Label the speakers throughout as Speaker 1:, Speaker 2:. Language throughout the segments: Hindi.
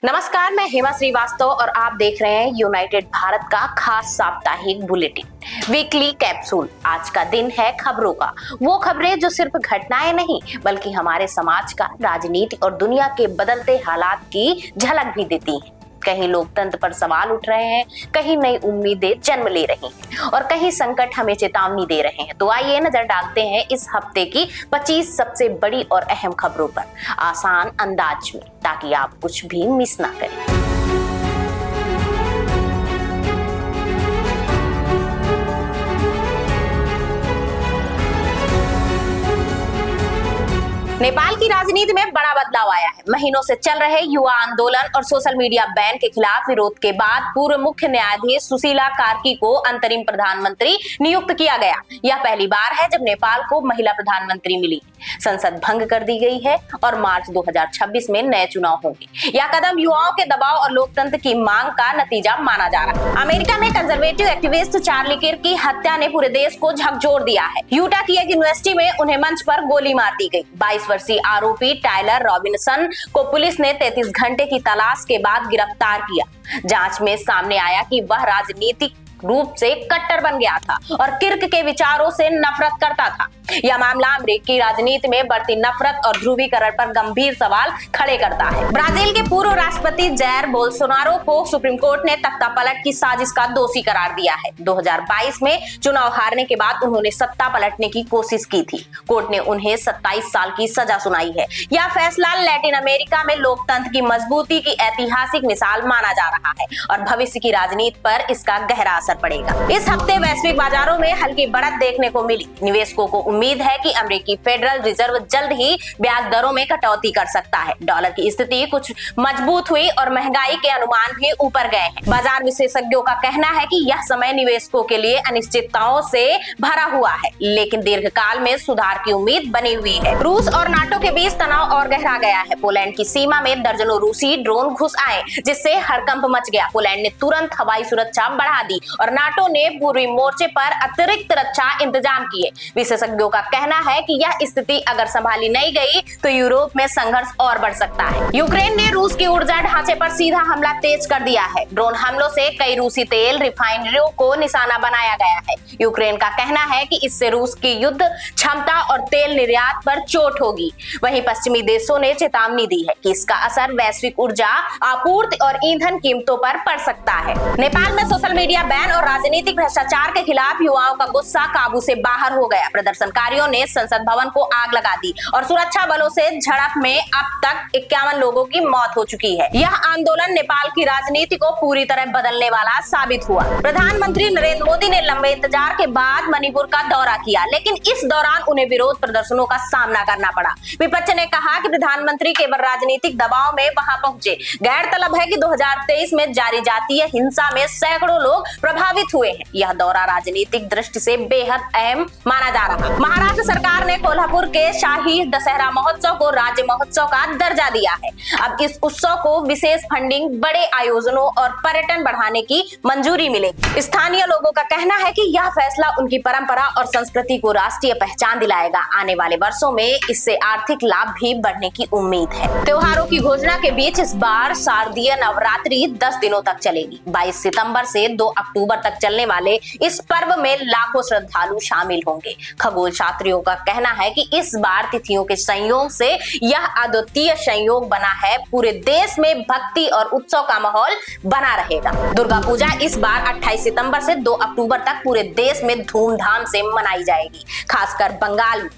Speaker 1: नमस्कार, मैं हेमा श्रीवास्तव और आप देख रहे हैं यूनाइटेड भारत का खास साप्ताहिक बुलेटिन वीकली कैप्सूल। आज का दिन है खबरों का। वो खबरें जो सिर्फ घटनाएं नहीं बल्कि हमारे समाज का, राजनीति और दुनिया के बदलते हालात की झलक भी देती हैं। कहीं लोकतंत्र पर सवाल उठ रहे हैं, कहीं नई उम्मीदें जन्म ले रही हैं और कहीं संकट हमें चेतावनी दे रहे हैं। तो आइए नजर डालते हैं इस हफ्ते की 25 सबसे बड़ी और अहम खबरों पर आसान अंदाज में, ताकि आप कुछ भी मिस ना करें। नेपाल की राजनीति में बड़ा बदलाव आया है। महीनों से चल रहे युवा आंदोलन और सोशल मीडिया बैन के खिलाफ विरोध के बाद पूर्व मुख्य न्यायाधीश सुशीला कार्की को अंतरिम प्रधानमंत्री नियुक्त किया गया। यह पहली बार है जब नेपाल को महिला प्रधानमंत्री मिली। संसद भंग कर दी गई है और मार्च 2026 में नए चुनाव होंगे। यह कदम युवाओं के दबाव और लोकतंत्र की मांग का नतीजा माना जा रहा है। अमेरिका में कंजर्वेटिव एक्टिविस्ट चार्ली किर्क की हत्या ने पूरे देश को झकझोर दिया है। यूटा की एक यूनिवर्सिटी में उन्हें मंच पर गोली मार दी गई। 22 वर्षीय आरोपी टायलर रॉबिन्सन को पुलिस ने 33 घंटे की तलाश के बाद गिरफ्तार किया। जांच में सामने आया कि वह राजनीतिक रूप से कट्टर बन गया था और किर्क के विचारों से नफरत करता था। यह मामला अमेरिकी राजनीति में बढ़ती नफरत और ध्रुवीकरण पर गंभीर सवाल खड़े करता है। ब्राजील के पूर्व राष्ट्रपति जैर बोल्सोनारो को सुप्रीम कोर्ट ने तख्ता पलट की साजिश का दोषी करार दिया है। 2022 में चुनाव हारने के बाद उन्होंने सत्ता पलटने की कोशिश की थी। कोर्ट ने उन्हें 27 साल की सजा सुनाई है। यह फैसला लैटिन अमेरिका में लोकतंत्र की मजबूती की ऐतिहासिक मिसाल माना जा रहा है और भविष्य की राजनीति पर इसका गहरा असर पड़ेगा। इस हफ्ते वैश्विक बाजारों में हल्की बढ़त देखने को मिली। निवेशकों को उम्मीद है कि अमेरिकी फेडरल रिजर्व जल्द ही ब्याज दरों में कटौती कर सकता है। डॉलर की स्थिति कुछ मजबूत हुई और महंगाई के अनुमान भी ऊपर गए हैं। बाजार विशेषज्ञों का कहना है कि यह समय निवेशकों के लिए अनिश्चितताओं से भरा हुआ है, लेकिन दीर्घकाल में सुधार की उम्मीद बनी हुई है। रूस और नाटो के बीच तनाव और गहरा गया है। पोलैंड की सीमा में दर्जनों रूसी ड्रोन घुस आए, जिससे हड़कंप मच गया। पोलैंड ने तुरंत हवाई सुरक्षा बढ़ा दी और नाटो ने पूर्वी मोर्चे पर अतिरिक्त रक्षा इंतजाम किए। विशेषज्ञों का कहना है कि यह स्थिति अगर संभाली नहीं गई तो यूरोप में संघर्ष और बढ़ सकता है। यूक्रेन ने रूस की ऊर्जा ढांचे पर सीधा हमला तेज कर दिया है। ड्रोन हमलों से कई रूसी तेल रिफाइनरियों को निशाना बनाया गया है। यूक्रेन का कहना है कि इससे रूस की युद्ध क्षमता और तेल निर्यात पर चोट होगी। वहीं पश्चिमी देशों ने चेतावनी दी है कि इसका असर वैश्विक ऊर्जा आपूर्ति और ईंधन कीमतों पर पड़ सकता है। नेपाल में सोशल मीडिया बैन और राजनीतिक भ्रष्टाचार के खिलाफ युवाओं का गुस्सा काबू से बाहर हो गया। प्रदर्शनकारियों ने संसद भवन को आग लगा दी और सुरक्षा बलों से झड़प में अब तक 51 लोगों की मौत हो चुकी है। यह आंदोलन नेपाल की राजनीति को पूरी तरह बदलने वाला साबित हुआ। प्रधानमंत्री नरेंद्र मोदी ने लंबे इंतजार के बाद मणिपुर का दौरा किया, लेकिन इस दौरान उन्हें विरोध प्रदर्शनों का सामना करना पड़ा। विपक्ष ने कहा कि प्रधानमंत्री केवल राजनीतिक दबाव में वहां पहुंचे। गौरतलब है कि 2023 में जारी जातीय हिंसा में सैकड़ों लोग प्रभावित हुए हैं। यह दौरा राजनीतिक दृष्टि से बेहद अहम माना जा रहा है। महाराष्ट्र सरकार ने कोल्हापुर के शाही दशहरा महोत्सव को राज्य महोत्सव का दर्जा दिया है। अब इस उत्सव को विशेष फंडिंग, बड़े आयोजनों और पर्यटन बढ़ाने की मंजूरी मिलेगी। स्थानीय लोगों का कहना है कि यह फैसला उनकी परंपरा और संस्कृति को राष्ट्रीय पहचान दिलाएगा। आने वाले वर्षों में इससे आर्थिक लाभ भी बढ़ने की उम्मीद है। त्योहारों की घोषणा के बीच इस बार शारदीय नवरात्रि 10 दिनों तक चलेगी। 22 सितंबर से 2 अक्टूबर तक चलने वाले इस पर्व में लाखों श्रद्धालु शामिल होंगे। खगोल शास्त्रियों का कहना है कि इस बार तिथियों के संयोग से यह अद्वितीय संयोग बना है। पूरे देश में भक्ति और उत्सव का माहौल बना रहेगा। दुर्गा पूजा इस बार 28 सितंबर से 2 अक्टूबर तक पूरे देश में धूमधाम से मनाई जाएगी। खासकर बंगाल में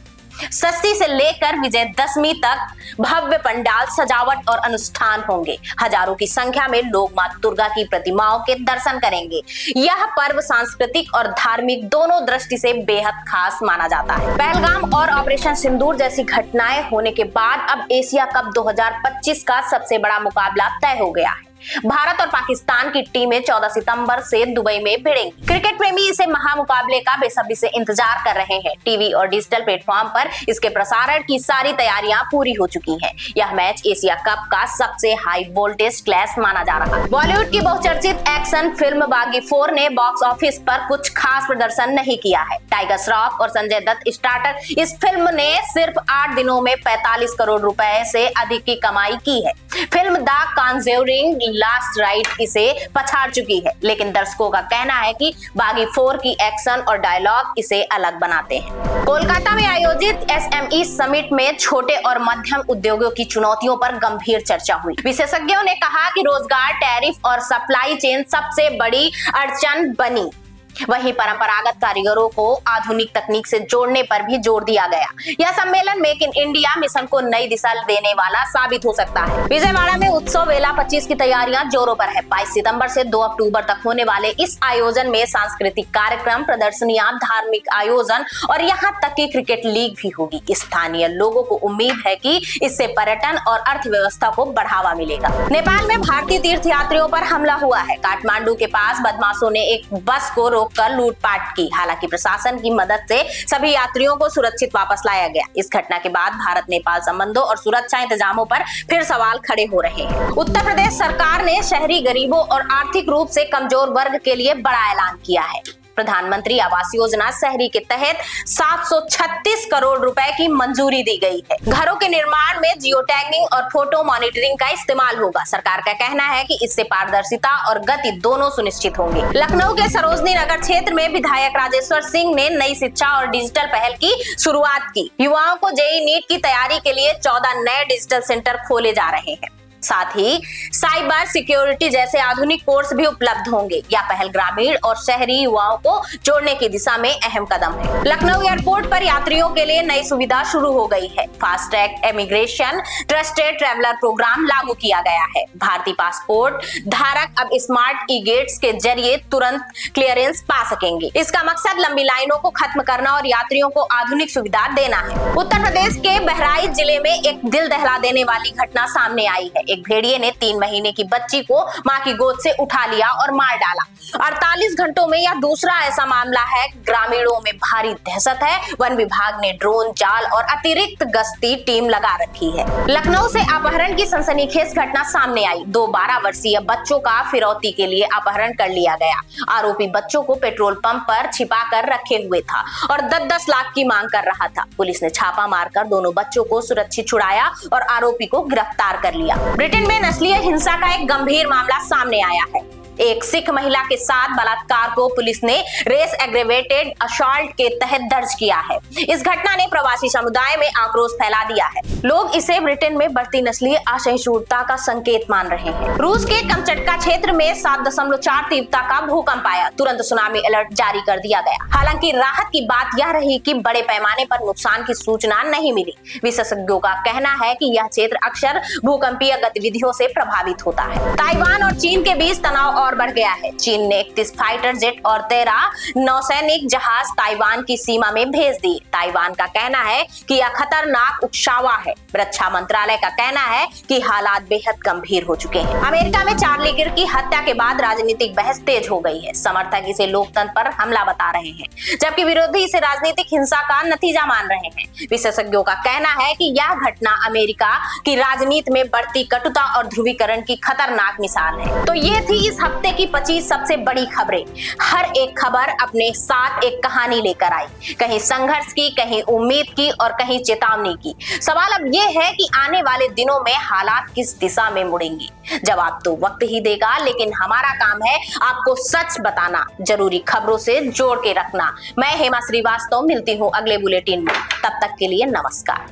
Speaker 1: षष्ठी से लेकर विजयदशमी तक भव्य पंडाल, सजावट और अनुष्ठान होंगे। हजारों की संख्या में लोग मां दुर्गा की प्रतिमाओं के दर्शन करेंगे। यह पर्व सांस्कृतिक और धार्मिक दोनों दृष्टि से बेहद खास माना जाता है। पहलगाम और ऑपरेशन सिंदूर जैसी घटनाएं होने के बाद अब एशिया कप 2025 का सबसे बड़ा मुकाबला तय हो गया है। भारत और पाकिस्तान की टीमें 14 सितंबर से दुबई में भिड़ेंगी। क्रिकेट प्रेमी इसे महामुकाबले का बेसब्री से इंतजार कर रहे हैं। टीवी और डिजिटल प्लेटफॉर्म पर इसके प्रसारण की सारी तैयारियां पूरी हो चुकी हैं। यह मैच एशिया कप का सबसे हाई वोल्टेज क्लैश माना जा रहा है। बॉलीवुड की बहुचर्चित एक्शन फिल्म बागी 4 ने बॉक्स ऑफिस पर कुछ खास प्रदर्शन नहीं किया है। टाइगर श्रॉफ और संजय दत्त स्टारर इस फिल्म ने सिर्फ 8 दिनों में 45 करोड़ रुपए से अधिक की कमाई की है। Film the Conjuring last right इसे पछाड़ चुकी है, लेकिन दर्शकों का कहना है कि बागी 4 की एक्शन और डायलॉग इसे अलग बनाते हैं। कोलकाता में आयोजित SME समिट में छोटे और मध्यम उद्योगों की चुनौतियों पर गंभीर चर्चा हुई। विशेषज्ञों ने कहा कि रोजगार, टैरिफ और सप्लाई चेन सबसे बड़ी अड़चन बनी। वहीं परंपरागत कारीगरों को आधुनिक तकनीक से जोड़ने पर भी जोर दिया गया। यह सम्मेलन मेक इन इंडिया मिशन को नई दिशा देने वाला साबित हो सकता है। विजयवाड़ा में उत्सव वेला 25 की तैयारियां जोरों पर है। 22 सितंबर से 2 अक्टूबर तक होने वाले इस आयोजन में सांस्कृतिक कार्यक्रम, प्रदर्शनियां, धार्मिक आयोजन और यहाँ तक कि क्रिकेट लीग भी होगी। स्थानीय लोगों को उम्मीद है कि इससे पर्यटन और अर्थव्यवस्था को बढ़ावा मिलेगा। नेपाल में भारतीय तीर्थयात्रियों पर हमला हुआ है। काठमांडू के पास बदमाशों ने एक बस को कर लूटपाट की। हालांकि प्रशासन की मदद से सभी यात्रियों को सुरक्षित वापस लाया गया। इस घटना के बाद भारत नेपाल संबंधों और सुरक्षा इंतजामों पर फिर सवाल खड़े हो रहे हैं। उत्तर प्रदेश सरकार ने शहरी गरीबों और आर्थिक रूप से कमजोर वर्ग के लिए बड़ा ऐलान किया है। प्रधानमंत्री आवास योजना शहरी के तहत 736 करोड़ रुपए की मंजूरी दी गई है। घरों के निर्माण में जियो टैगिंग और फोटो मॉनिटरिंग का इस्तेमाल होगा। सरकार का कहना है कि इससे पारदर्शिता और गति दोनों सुनिश्चित होंगे। लखनऊ के सरोजनी नगर क्षेत्र में विधायक राजेश्वर सिंह ने नई शिक्षा और डिजिटल पहल की शुरुआत की। युवाओं को जेईई नीट की तैयारी के लिए 14 नए डिजिटल सेंटर खोले जा रहे हैं। साथ ही साइबर सिक्योरिटी जैसे आधुनिक कोर्स भी उपलब्ध होंगे। यह पहल ग्रामीण और शहरी युवाओं को जोड़ने की दिशा में अहम कदम है। लखनऊ एयरपोर्ट पर यात्रियों के लिए नई सुविधा शुरू हो गई है। Fast track immigration trusted traveller programme लागू किया गया है। भारतीय पासपोर्ट धारक अब स्मार्ट ई गेट्स के जरिए तुरंत क्लियरेंस पा सकेंगे। इसका मकसद लंबी लाइनों को खत्म करना और यात्रियों को आधुनिक सुविधा देना है। उत्तर प्रदेश के बहराइच जिले में एक दिल दहला देने वाली घटना सामने आई है। एक भेड़िए ने 3 महीने की बच्ची को मां की गोद से उठा लिया और मार डाला। 48 घंटों में यह दूसरा ऐसा मामला है। ग्रामीणों में भारी दहशत है। वन विभाग ने ड्रोन, जाल और अतिरिक्त गश्ती टीम लगा रखी है। लखनऊ से अपहरण की सनसनीखेज घटना सामने आई। 2 12 वर्षीय बच्चों का फिरौती के लिए अपहरण कर लिया गया। आरोपी बच्चों को पेट्रोल पंप पर छिपा कर रखे हुए था और 10-10 लाख की मांग कर रहा था। पुलिस ने छापा मारकर दोनों बच्चों को सुरक्षित छुड़ाया और आरोपी को गिरफ्तार कर लिया। ब्रिटेन में नस्लीय हिंसा का एक गंभीर मामला सामने आया है। एक सिख महिला के साथ बलात्कार को पुलिस ने रेस एग्रेवेटेड असॉल्ट के तहत दर्ज किया है। इस घटना ने प्रवासी समुदाय में आक्रोश फैला दिया है। लोग इसे ब्रिटेन में बढ़ती नस्लीय असहिष्णुता का संकेत मान रहे हैं। रूस के कमचटका क्षेत्र में 7.4 तीव्रता का भूकंप आया। तुरंत सुनामी अलर्ट जारी कर दिया गया। हालांकि राहत की बात यह रही कि बड़े पैमाने पर नुकसान की सूचना नहीं मिली। विशेषज्ञों का कहना है कि यह क्षेत्र अक्सर भूकंपीय गतिविधियों से प्रभावित होता है। ताइवान और चीन के बीच तनाव और बढ़ गया है। चीन ने 31 फाइटर जेट और 13 नौसैनिक जहाज ताइवान की सीमा में भेज दिए। ताइवान का कहना है कि यह खतरनाक उकसावा है। रक्षा मंत्रालय का कहना है कि हालात बेहद गंभीर हो चुके हैं। अमेरिका में चार्ली किर्क की हत्या के बाद राजनीतिक बहस तेज हो गई है। समर्थक इसे लोकतंत्र पर हमला बता रहे हैं, जबकि विरोधी इसे राजनीतिक हिंसा का नतीजा मान रहे हैं। विशेषज्ञों का कहना है कि यह घटना अमेरिका की राजनीति में बढ़ती कटुता और ध्रुवीकरण की खतरनाक मिसाल है। तो ये थी इस हफ्ते की 25 सबसे बड़ी खबरें। हर एक खबर अपने साथ एक कहानी लेकर आई, कहीं संघर्ष की, कहीं उम्मीद की और कहीं चेतावनी की। सवाल अब ये है कि आने वाले दिनों में हालात किस दिशा में मुड़ेंगे। जवाब तो वक्त ही देगा, लेकिन हमारा काम है आपको सच बताना, जरूरी खबरों से जोड़ के रखना। मैं हेमा श्रीवास्तव मिलती हूँ अगले बुलेटिन में। तब तक के लिए नमस्कार।